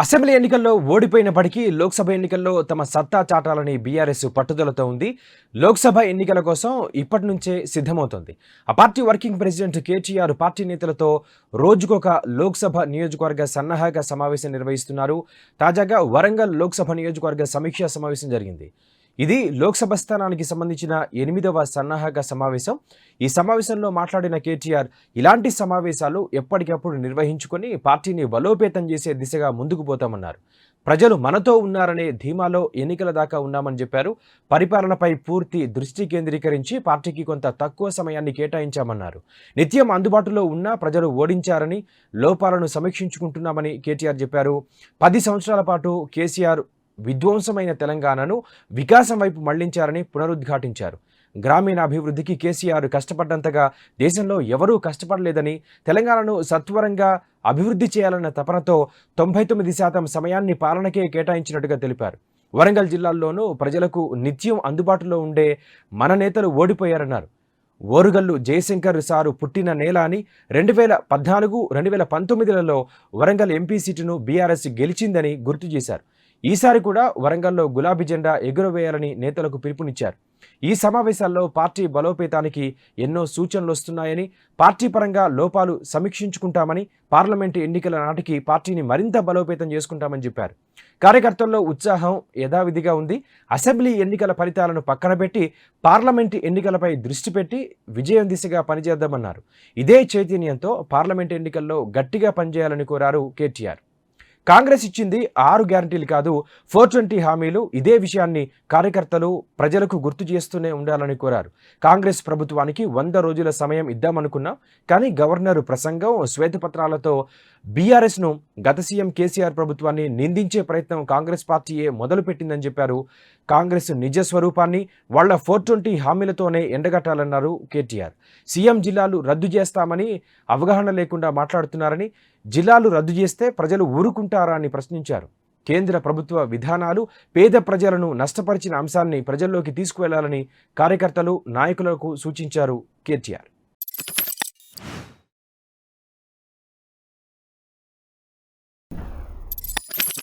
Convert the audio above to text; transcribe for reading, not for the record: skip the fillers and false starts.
Assembly ఎన్నికల్లో ఓడిపోయినప్పటికీ లోక్సభ ఎన్నికల్లో తమ సత్తా చాటాలని బీఆర్ఎస్ పట్టుదలతో ఉంది. లోక్సభ ఎన్నికల కోసం ఇప్పటి నుంచే సిద్ధమవుతోంది. ఆ party working president KTR party నేతలతో రోజుకొక లోక్సభ నియోజకవర్గ సన్నాహక సమావేశం నిర్వహిస్తున్నారు. తాజాగా వరంగల్ లోక్సభ నియోజకవర్గ సమీక్షా సమావేశం జరిగింది. ఇది లోక్సభ స్థానానికి సంబంధించిన 8వ సన్నాహక సమావేశం. ఈ సమావేశంలో మాట్లాడిన కేటీఆర్ ఇలాంటి సమావేశాలు ఎప్పటికప్పుడు నిర్వహించుకొని పార్టీని బలోపేతం చేసే దిశగా ముందుకు పోతామన్నారు. ప్రజలు మనతో ఉన్నారనే ధీమాలో ఎన్నికల దాకా ఉన్నామని చెప్పారు. పరిపాలనపై పూర్తి దృష్టి కేంద్రీకరించి పార్టీకి కొంత తక్కువ సమయాన్ని కేటాయించామన్నారు. నిత్యం అందుబాటులో ఉన్న ప్రజలు ఓడించారని, లోపాలను సమీక్షించుకుంటున్నామని కేటీఆర్ చెప్పారు. 10 సంవత్సరాల పాటు కేసీఆర్ విధ్వంసమైన తెలంగాణను వికాసం వైపు మళ్లించారని పునరుద్ఘాటించారు. గ్రామీణాభివృద్ధికి కేసీఆర్ కష్టపడ్డంతగా దేశంలో ఎవరూ కష్టపడలేదని, తెలంగాణను సత్వరంగా అభివృద్ధి చేయాలన్న తపనతో 99% సమయాన్ని పాలనకే కేటాయించినట్టుగా తెలిపారు. వరంగల్ జిల్లాల్లోనూ ప్రజలకు నిత్యం అందుబాటులో ఉండే మన నేతలు ఓడిపోయారన్నారు. ఓరుగల్లు జయశంకర్ సారు పుట్టిన నేల అని 2014, 2019లలో వరంగల్ ఎంపీ సీటును బీఆర్ఎస్ గెలిచిందని గుర్తు చేశారు. ఈసారి కూడా వరంగల్లో గులాబీ జెండా ఎగురవేయాలని నేతలకు పిలుపునిచ్చారు. ఈ సమావేశాల్లో పార్టీ బలోపేతానికి ఎన్నో సూచనలు వస్తున్నాయని, పార్టీ పరంగా లోపాలు సమీక్షించుకుంటామని, పార్లమెంటు ఎన్నికల నాటికి పార్టీని మరింత బలోపేతం చేసుకుంటామని చెప్పారు. కార్యకర్తల్లో ఉత్సాహం యథావిధిగా ఉంది. అసెంబ్లీ ఎన్నికల ఫలితాలను పక్కన పెట్టి పార్లమెంటు ఎన్నికలపై దృష్టి పెట్టి విజయం దిశగా పనిచేద్దామన్నారు. ఇదే చైతన్యంతో పార్లమెంటు ఎన్నికల్లో గట్టిగా పనిచేయాలని కోరారు కేటీఆర్. కాంగ్రెస్ ఇచ్చింది 6 గ్యారంటీలు కాదు, 420 హామీలు. ఇదే విషయాన్ని కార్యకర్తలు ప్రజలకు గుర్తు చేస్తూనే ఉండాలని కోరారు. కాంగ్రెస్ ప్రభుత్వానికి 100 రోజుల సమయం ఇద్దామనుకున్నాం, కానీ గవర్నర్ ప్రసంగం, శ్వేతపత్రాలతో బీఆర్ఎస్ను, గత సీఎం కేసీఆర్ ప్రభుత్వాన్ని నిందించే ప్రయత్నం కాంగ్రెస్ పార్టీయే మొదలుపెట్టిందని చెప్పారు. కాంగ్రెస్ నిజ స్వరూపాన్ని వాళ్ల 420 హామీలతోనే ఎండగట్టాలన్నారు కేటీఆర్. సీఎం జిల్లాలు రద్దు చేస్తామని అవగాహన లేకుండా మాట్లాడుతున్నారని, జిల్లాలు రద్దు చేస్తే ప్రజలు ఊరుకుంటారా అని ప్రశ్నించారు. కేంద్ర ప్రభుత్వ విధానాలు పేద ప్రజలను నష్టపరిచిన అంశాన్ని ప్రజల్లోకి తీసుకువెళ్లాలని కార్యకర్తలు, నాయకులకు సూచించారు కేటీఆర్.